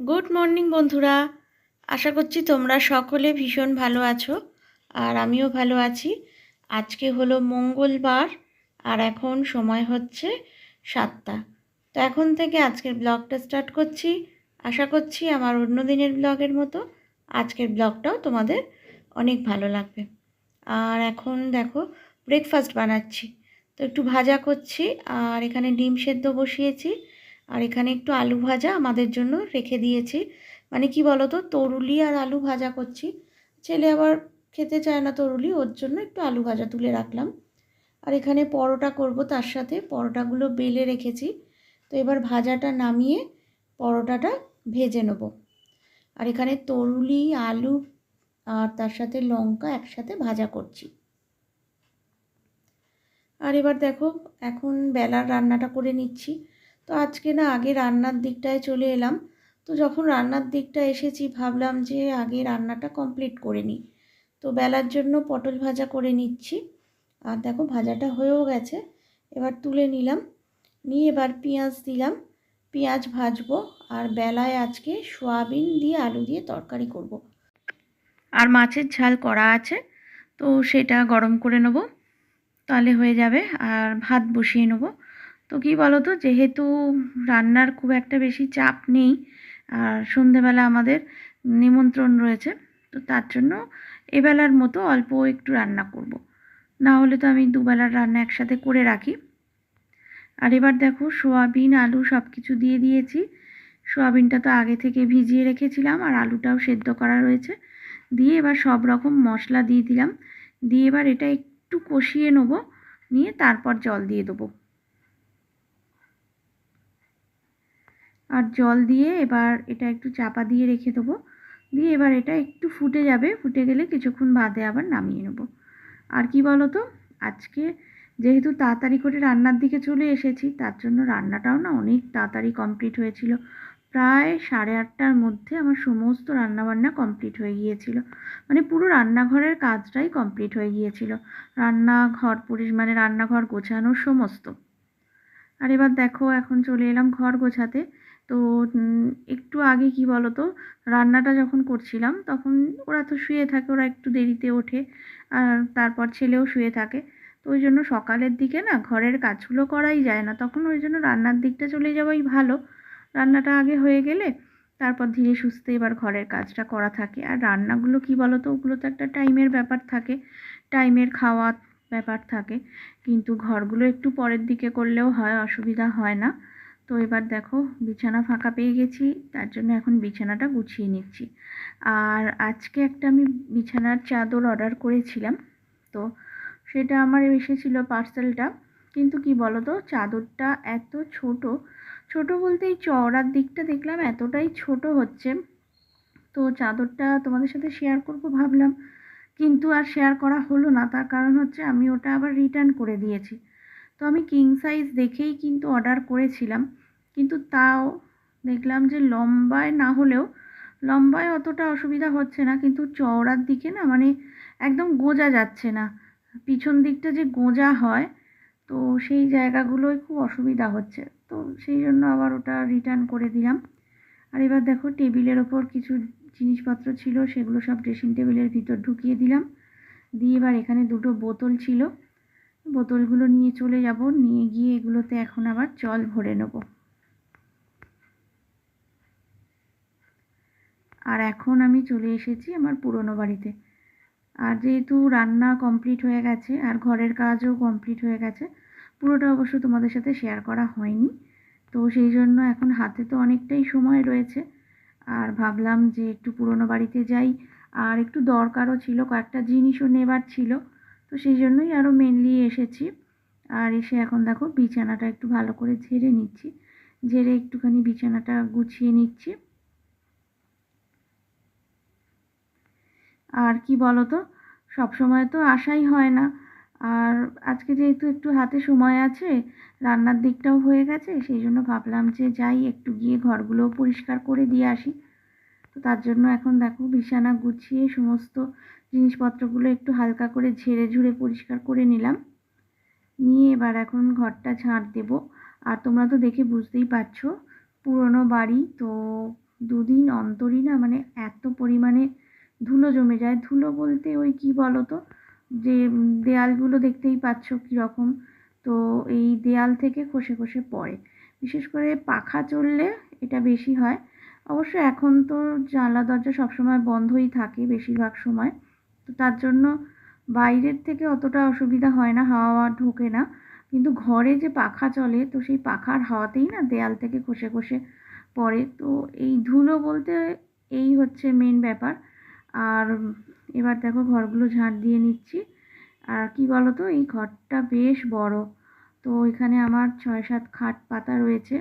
Good morning বন্ধুরা। আশা করছি তোমরা সকলে ভীষণ ভালো আছো আর আমিও ভালো আছি। আজকে হলো মঙ্গলবার আর এখন সময় হচ্ছে 7টা। তো এখন থেকে আজকের ব্লগটা স্টার্ট করছি। আশা করছি আমার অন্য দিনের ব্লগের মতো আজকের ব্লগটাও তোমাদের অনেক ভালো লাগবে। আর এখন দেখো ব্রেকফাস্ট বানাচ্ছি, তো একটু ভাজা করছি আর এখানে ডিম সেদ্ধ বসিয়েছি আর এখানে একটু আলু ভাজা আমাদের জন্য রেখে দিয়েছি। মানে কি বলো তো, তরুলি আর আলু ভাজা করছি। ছেলে আবার খেতে চায় না তরুলি, ওর জন্য একটু আলু ভাজা তুলে রাখলাম। আর এখানে পরোটা করব, তার সাথে পরোটাগুলো বেলে রেখেছি। তো এবার ভাজাটা নামিয়ে পরোটাটা ভেজে নেব। আর এখানে তরুলি আলু আর তার সাথে লঙ্কা একসাথে ভাজা করছি। আর এবার দেখো এখন বেলার রান্নাটা করে নিচ্ছি। তো আজকে না আগে রান্নার দিকটায় চলে এলাম। তো যখন রান্নার দিকটা এসেছি ভাবলাম যে আগে রান্নাটা কমপ্লিট করে নিই। তো বেলার জন্য পটল ভাজা করে নিচ্ছি। আর দেখো ভাজাটা হয়েও গেছে, এবার তুলে নিলাম। নিয়ে এবার পেঁয়াজ দিলাম, পেঁয়াজ ভাজবো। আর বেলায় আজকে সয়াবিন দিয়ে আলু দিয়ে তরকারি করব। আর মাছের ঝাল করা আছে, তো সেটা গরম করে নেব, তাহলে হয়ে যাবে। আর ভাত বসিয়ে নেব। তো কী বলো তো, যেহেতু রান্নার খুব একটা বেশি চাপ নেই আর সন্ধেবেলা আমাদের নিমন্ত্রণ রয়েছে, তো তার জন্য এবেলার মতো অল্প একটু রান্না করব। না হলে তো আমি দুবেলার রান্না একসাথে করে রাখি। আর এবার দেখো সোয়াবিন আলু সব কিছু দিয়ে দিয়েছি। সোয়াবিনটা তো আগে থেকে ভিজিয়ে রেখেছিলাম আর আলুটাও সেদ্ধ করা রয়েছে। দিয়ে এবার সব রকম মশলা দিয়ে দিলাম। দিয়ে এবার এটা একটু কষিয়ে নেব, নিয়ে তারপর জল দিয়ে দেবো। আর জল দিয়ে এবার এটা একটু চাপা দিয়ে রেখে দেবো। দিয়ে এবার এটা একটু ফুটে যাবে, ফুটে গেলে কিছুক্ষণ বাদে আবার নামিয়ে নেব। আর কি বলো তো, আজকে যেহেতু তাড়াতাড়ি করে রান্নার দিকে চলে এসেছি, তার জন্য রান্নাটাও না অনেক তাড়াতাড়ি কমপ্লিট হয়েছিল। প্রায় 8:30টার মধ্যে আমার সমস্ত রান্নাবান্না কমপ্লিট হয়ে গিয়েছিল। মানে পুরো রান্নাঘরের কাজটাই কমপ্লিট হয়ে গিয়েছিল। রান্নাঘর মানে রান্নাঘর গোছানো সমস্ত। আর এবার দেখো এখন চলে এলাম ঘর গোছাতে। তো একটু আগে কি বলো তো, রান্নাটা যখন করছিলাম তখন ওরা তো শুয়ে থাকে, ওরা একটু দেরিতে ওঠে আর তারপর ছেলেও শুয়ে থাকে। তো ওই জন্য সকালের দিকে না ঘরের কাজগুলো করাই যায় না, তখন ওই জন্য রান্নার দিকটা চলে যাওয়াই ভালো। রান্নাটা আগে হয়ে গেলে তারপর ধীরে সুস্থে এবার ঘরের কাজটা করা থাকে। আর রান্নাগুলো কি বলো তো, ওগুলো তো একটা টাইমের ব্যাপার থাকে, টাইমের খাওয়া ব্যাপার থাকে। কিন্তু ঘরগুলো একটু পরের দিকে করলেও হয়, অসুবিধা হয় না। তো এবার দেখো বিছানা ফাঁকা পেয়ে গেছি, তার জন্য এখন বিছানাটা গুছিয়ে নিচ্ছি। আর আজকে একটা আমি বিছানার চাদর অর্ডার করেছিলাম, তো সেটা আমার এসেছিলো পার্সেলটা। কিন্তু কি বলো তো, চাদরটা এত ছোট, ছোট বলতে এই চওড়ার দিকটা দেখলাম এতটাই ছোট হচ্ছে। তো চাদরটা তোমাদের সাথে শেয়ার করব ভাবলাম, কিন্তু আর শেয়ার করা হলো না। তার কারণ হচ্ছে আমি ওটা আবার রিটার্ন করে দিয়েছি। তো আমি কিং সাইজ দেখেই কিন্তু অর্ডার করেছিলাম, কিন্তু তাও দেখলাম যে লম্বায় না হলেও, লম্বায় অতটা অসুবিধা হচ্ছে না, কিন্তু চওড়ার দিকে না মানে একদম গোজা যাচ্ছে না। পিছন দিকটা যে গোজা হয়, তো সেই জায়গাগুলোয় খুব অসুবিধা হচ্ছে। তো সেই জন্য আবার ওটা রিটার্ন করে দিলাম। আর এবার দেখো টেবিলের ওপর কিছু জিনিসপত্র ছিল, সেগুলো সব ড্রেসিং টেবিলের ভিতর ঢুকিয়ে দিলাম। দিয়ে এবার এখানে দুটো বোতল ছিল, বোতলগুলো নিয়ে চলে যাব, নিয়ে গিয়ে এগুলোতে এখন আবার জল ভরে নেব। আর এখন আমি চলে এসেছি আমার পুরনো বাড়িতে। আর যেহেতু রান্না কমপ্লিট হয়ে গেছে আর ঘরের কাজও কমপ্লিট হয়ে গেছে, পুরোটা অবশ্য তোমাদের সাথে শেয়ার করা হয়নি। তো সেই জন্য এখন হাতে তো অনেকটাই সময় রয়েছে, আর ভাবলাম যে একটু পুরনো বাড়িতে যাই। আর একটু দরকারও ছিল, কয়েকটা জিনিসও নেবার ছিল, তো সেই জন্যই আরও মেনলি এসেছি। আর এসে এখন দেখো বিছানাটা একটু ভালো করে ঝেড়ে নিচ্ছি, ঝেড়ে একটুখানি বিছানাটা গুছিয়ে নিচ্ছি। আর কি বলো তো, সবসময় তো আসাই হয় না। আর আজকে যেহেতু একটু হাতে সময় আছে, রান্নার দিকটাও হয়ে গেছে, সেই জন্য ভাবলাম যে যাই একটু গিয়ে ঘরগুলো পরিষ্কার করে দিয়ে আসি। তো তার জন্য এখন দেখো বিছানা গুছিয়ে সমস্ত জিনিসপত্রগুলো একটু হালকা করে ঝেড়ে ঝুড়ে পরিষ্কার করে নিলাম। নিয়ে এবার এখন ঘরটা ঝাঁট দেব। আর তোমরা তো দেখে বুঝতেই পারছো পুরনো বাড়ি, তো দুদিন অন্তরই না মানে এত পরিমাণে ধুলো জমে যায়। ধুলো বলতে ওই কি বলো তো, যে দেয়ালগুলো দেখতেই পাচ্ছ কীরকম, তো এই দেয়াল থেকে খসে খসে পড়ে। বিশেষ করে পাখা চললে এটা বেশি হয়। অবশ্য এখন তো জানলা দরজা সবসময় বন্ধই থাকে বেশিরভাগ সময়, তো তার জন্য বাইরের থেকে অতটা অসুবিধা হয় না, হাওয়া ঢোকে না। কিন্তু ঘরে যে পাখা চলে, তো সেই পাখার হাওয়াতেই না দেয়াল থেকে খসে খসে পড়ে। তো এই ধুলো বলতে এই হচ্ছে মেন ব্যাপার। আর এবার দেখো ঘরগুলো ঝাঁট দিয়ে নিচ্ছি। আর কি বলো তো, এই ঘরটা বেশ বড়, তো এখানে আমার 6-7 খাট পাতা রয়েছে।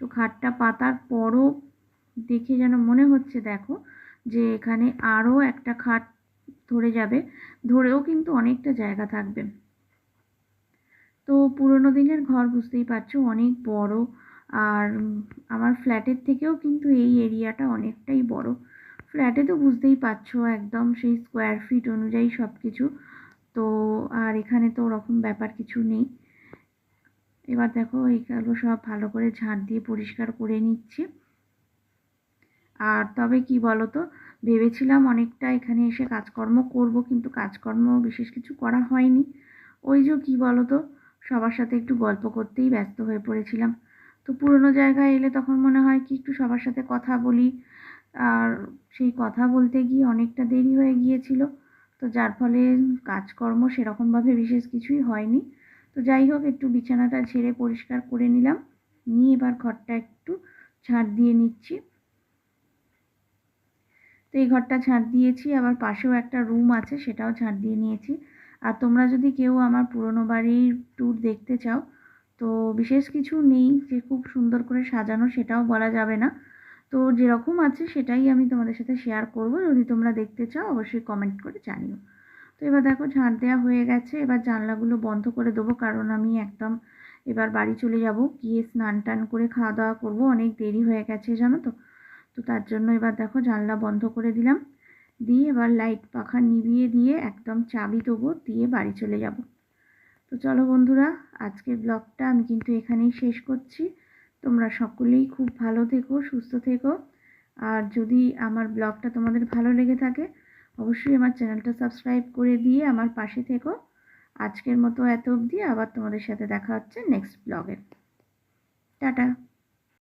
তো খাটটা পাতার পরও দেখে যেন মনে হচ্ছে, দেখো, যে এখানে আরও একটা খাট ধরে যাবে, ধরেও কিন্তু অনেকটা জায়গা থাকবে। তো পুরোনো দিনের ঘর বুঝতেই পারছো অনেক বড়। আর আমার ফ্ল্যাটের থেকেও কিন্তু এই এরিয়াটা অনেকটাই বড়। ফ্ল্যাটে তো বুঝতেই পারছো একদম সেই স্কোয়ার ফিট অনুযায়ী সব কিছু। তো আর এখানে তো ওরকম ব্যাপার কিছু নেই। এবার দেখো এইগুলো সব ভালো করে ঝাঁট দিয়ে পরিষ্কার করে নিচ্ছি। আর তবে কি বলো তো, ভেবেছিলাম অনেকটা এখানে এসে কাজকর্ম করব, কিন্তু কাজকর্ম বিশেষ কিছু করা হয়নি। ওই যে কি বলো তো, সবার সাথে একটু গল্প করতেই ব্যস্ত হয়ে পড়েছিলাম। তো পুরোনো জায়গায় এলে তখন মনে হয় কি একটু সবার সাথে কথা বলি, আর সেই কথা বলতে গিয়ে অনেকটা দেরি হয়ে গিয়েছিল। তো যার ফলে কাজকর্ম সেরকমভাবে বিশেষ কিছুই হয়নি। তো যাই হোক, একটু বিছানাটা ঝেড়ে পরিষ্কার করে নিলাম, নিয়ে এবার ঘরটা একটু ঝাঁট দিয়ে নিচ্ছি। তো এই ঘরটা ঝাঁট দিয়েছি, আবার পাশেও একটা রুম আছে সেটাও ঝাঁট দিয়ে নিয়েছি। আর তোমরা যদি কেউ আমার পুরনো বাড়ির ট্যুর দেখতে চাও, তো বিশেষ কিছু নেই যে খুব সুন্দর করে সাজানো, সেটাও বলা যাবে না। তো যেরকম আছে সেটাই আমি তোমাদের সাথে শেয়ার করব। যদি তোমরা দেখতে চাও অবশ্যই কমেন্ট করে জানিও। তো এবার দেখো ঝাঁট দেওয়া হয়ে গেছে, এবার জানলাগুলো বন্ধ করে দেবো, কারণ আমি একদম এবার বাড়ি চলে যাব, গিয়ে স্নান টান করে খাওয়া দাওয়া করবো, অনেক দেরি হয়ে গেছে জানো তো। তো তার জন্য এবার দেখো জানলা বন্ধ করে দিলাম, দিয়ে এবার লাইট পাখা নিভিয়ে দিয়ে একদম চাবি দেবো, দিয়ে বাড়ি চলে যাব। তো চলো বন্ধুরা, আজকের ব্লগটা আমি কিন্তু এখানেই শেষ করছি। তোমরা সকলেই খুব ভালো থেকো, সুস্থ থেকো। আর যদি আমার ব্লগটা তোমাদের ভালো লেগে থাকে, অবশ্যই আমার চ্যানেলটা সাবস্ক্রাইব করে দিয়ে আমার পাশে থেকো। আজকের মতো এত অবধি, আবার তোমাদের সাথে দেখা হচ্ছে নেক্সট ব্লগে। টাটা।